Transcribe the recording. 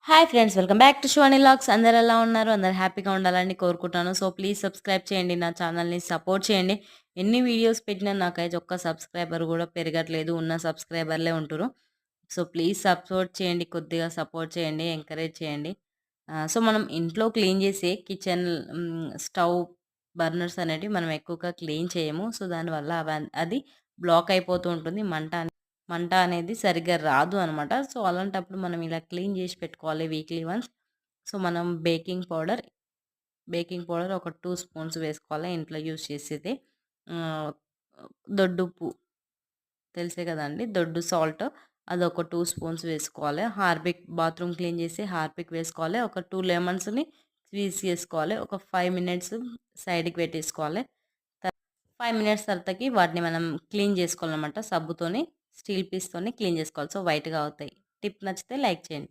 Hi friends! Welcome back to Shivani logs. అందరూ ఎలా ఉన్నారు? అందరూ హ్యాపీగా ఉండాలని కోరుకుంటున్నాను. సో, ప్లీజ్ సబ్స్క్రైబ్ చేయండి. నా ఛానల్‌ని సపోర్ట్ చేయండి. ఎన్ని వీడియోస్ పెట్టినా నాకైతే ఒక్క సబ్స్క్రైబర్ గూడా పెరగట్లేదు. ఉన్న సబ్స్క్రైబర్‌లే ఉంటుర్రు. సో, ప్లీజ్ సపోర్ట్ చేయండి. కొద్దిగా సపోర్ట్ చేయండి. ఎంకరేజ్ చేయండి. సో, మనం ఇంట్లో క్లీన్ చేసే కిచెన్ స్టవ్ బర్నర్స్ అనేటివి మనం ఎక్కువగా క్లీన్ చేయము. సో, దానివల్ల అది బ్లాక్ అయిపోతూ ఉంటుంది. మంట అనేది సరిగ్గా రాదు అనమాట. సో, అలాంటప్పుడు మనం ఇలా క్లీన్ జేసి పెట్టుకోవాలి వీక్లీ వన్స్. సో, మనం బేకింగ్ పౌడర్ ఒక 2 స్పూన్స్ వేసుకోవాలి ఇంట్లో యూజ్ చేసేది. ఆహ్, దొడ్డుప్పు తెలుసే కదండీ! దొడ్డు సాల్ట్ అదొక 2 స్పూన్స్ వేసుకోవాలి. బాత్రూమ్ క్లీన్ చేసి హార్పిక్ వేసుకోవాలి. ఒక 2 లెమన్స్‌ని స్క్వీజ్ చేసుకోవాలి. ఒక 5 మినిట్స్ సైడ్‌కి పెట్టేసుకోవాలి. 5 మినిట్స్ తర్వాతకి వాటిని మనం క్లీన్ చేసుకోవాలనమాట. సబ్బుతోని, స్టీల్ పీస్‌తోని క్లీన్ చేసుకోవాలి. సో, వైట్‌గా అవుతాయి. టిప్ నచ్చితే లైక్ చేయండి.